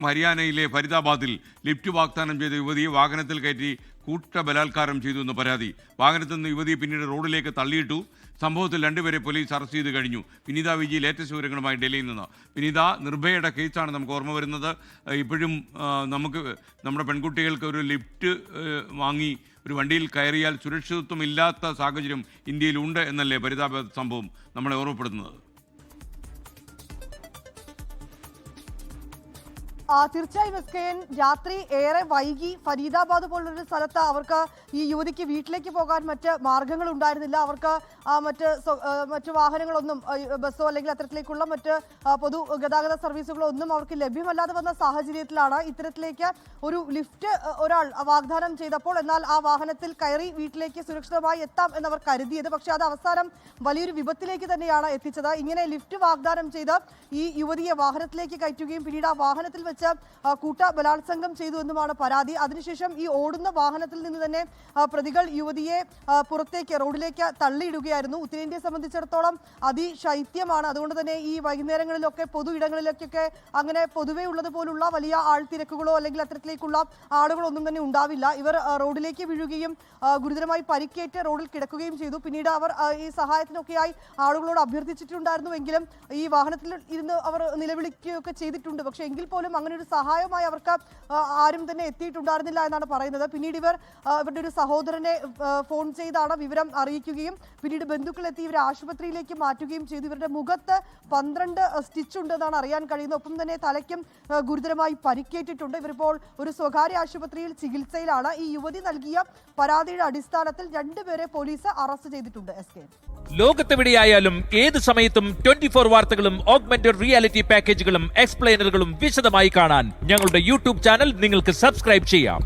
ഹരിയാനയിലെ ഫരീദാബാദിൽ ലിഫ്റ്റ് വാഗ്ദാനം ചെയ്ത യുവതിയെ വാഹനത്തിൽ കയറ്റി കൂട്ട ബലാത്കാരം ചെയ്തു എന്ന് പരാതി. വാഹനത്തിൽ നിന്ന് യുവതിയെ പിന്നീട് റോഡിലേക്ക് തള്ളിയിട്ടു. സംഭവത്തിൽ രണ്ടുപേരെ പോലീസ് അറസ്റ്റ് ചെയ്ത് കഴിഞ്ഞു. വിനീത വിജി ലേറ്റസ്റ്റ് വിവരങ്ങളുമായി ഡൽഹിയിൽ നിന്ന്. വിനീത, നിർഭയയുടെ കേസാണ് നമുക്ക് ഓർമ്മ വരുന്നത്. ഇപ്പോഴും നമുക്ക് നമ്മുടെ പെൺകുട്ടികൾക്ക് ഒരു ലിഫ്റ്റ് വാങ്ങി ഒരു വണ്ടിയിൽ കയറിയാൽ സുരക്ഷിതത്വം ഇല്ലാത്ത സാഹചര്യം ഇന്ത്യയിലുണ്ട് എന്നല്ലേ ഫരീദാബാദ് സംഭവം നമ്മളെ ഓർമ്മപ്പെടുത്തുന്നത്? തീർച്ചയായും SKN, രാത്രി ഏറെ വൈകി ഫരീദാബാദ് പോലുള്ളൊരു സ്ഥലത്ത് അവർക്ക് ഈ യുവതിക്ക് വീട്ടിലേക്ക് പോകാൻ മറ്റ് മാർഗങ്ങൾ ഉണ്ടായിരുന്നില്ല. അവർക്ക് മറ്റ് വാഹനങ്ങളൊന്നും, ബസ്സോ അല്ലെങ്കിൽ അത്തരത്തിലേക്കുള്ള മറ്റ് പൊതുഗതാഗത സർവീസുകളോ ഒന്നും അവർക്ക് ലഭ്യമല്ലാതെ വന്ന സാഹചര്യത്തിലാണ് ഇത്തരത്തിലേക്ക് ഒരു ലിഫ്റ്റ് ഒരാൾ വാഗ്ദാനം ചെയ്തപ്പോൾ, എന്നാൽ ആ വാഹനത്തിൽ കയറി വീട്ടിലേക്ക് സുരക്ഷിതമായി എത്താം എന്നവർ കരുതിയത്. പക്ഷേ അത് അവസാനം വലിയൊരു വിപത്തിലേക്ക് തന്നെയാണ് എത്തിച്ചത്. ഇങ്ങനെ ലിഫ്റ്റ് വാഗ്ദാനം ചെയ്ത് ഈ യുവതിയെ വാഹനത്തിലേക്ക് കയറ്റുകയും പിന്നീട് ആ വാഹനത്തിൽ വെച്ച് കൂട്ട ബലാത്സംഗം ചെയ്തു എന്നുമാണ് പരാതി. അതിനുശേഷം ഈ ഓടുന്ന വാഹനത്തിൽ നിന്ന് തന്നെ പ്രതികൾ യുവതിയെ പുറത്തേക്ക് റോഡിലേക്ക് തള്ളിയിടുകയായിരുന്നു. ഉത്തരേന്ത്യയെ സംബന്ധിച്ചിടത്തോളം അതിശൈത്യമാണ്. അതുകൊണ്ട് തന്നെ ഈ വൈകുന്നേരങ്ങളിലൊക്കെ പൊതു ഇടങ്ങളിലേക്കൊക്കെ അങ്ങനെ പൊതുവേ ഉള്ളതുപോലുള്ള വലിയ ആൾത്തിരക്കുകളോ അല്ലെങ്കിൽ അത്തരത്തിലേക്കുള്ള ആളുകളോ ഒന്നും തന്നെ ഉണ്ടാവില്ല. ഇവർ റോഡിലേക്ക് വീഴുകയും ഗുരുതരമായി പരിക്കേറ്റ് റോഡിൽ കിടക്കുകയും ചെയ്തു. പിന്നീട് അവർ ഈ സഹായത്തിനൊക്കെയായി ആളുകളോട് അഭ്യർത്ഥിച്ചിട്ടുണ്ടായിരുന്നുവെങ്കിലും ഈ വാഹനത്തിൽ ഇരുന്ന് അവർ നിലവിളിക്കുകയൊക്കെ ചെയ്തിട്ടുണ്ട്. പക്ഷേ എങ്കിൽ പോലും അങ്ങനെ ഒരു സഹായമായി അവർക്ക് ആരും തന്നെ എത്തിയിട്ടുണ്ടായിരുന്നില്ല എന്നാണ് പറയുന്നത്. പിന്നീട് ഇവരുടെ ഒരു സഹോദരനെ ഫോൺ ചെയ്താണ് വിവരം അറിയിക്കുകയും പിന്നീട് ബന്ധുക്കൾ എത്തി ഇവരെ ആശുപത്രിയിലേക്ക് മാറ്റുകയും ചെയ്തു. ഇവരുടെ മുഖത്ത് 12 സ്റ്റിച്ച് ഉണ്ടെന്നാണ് അറിയാൻ കഴിയുന്നത്. ഒപ്പം തന്നെ തലയ്ക്കും ഗുരുതരമായി പരിക്കേറ്റിട്ടുണ്ട്. ഇവരിപ്പോൾ ഒരു സ്വകാര്യ ആശുപത്രിയിൽ ചികിത്സയിലാണ്. ഈ യുവതി നൽകിയ പരാതിയുടെ അടിസ്ഥാനത്തിൽ 2 പേരെ പോലീസ് അറസ്റ്റ് ചെയ്തിട്ടുണ്ട്. ലോകത്തെവിടെയായാലും ഏത് സമയത്തും 24 വാർത്തകളും ഓഗ്മെന്റഡ് റിയാലിറ്റി പാക്കേജുകളും എക്സ്പ്ലെയിനറുകളും വിശദമായി കാണാൻ ഞങ്ങളുടെ യൂട്യൂബ് ചാനൽ നിങ്ങൾക്ക് സബ്സ്ക്രൈബ് ചെയ്യാം.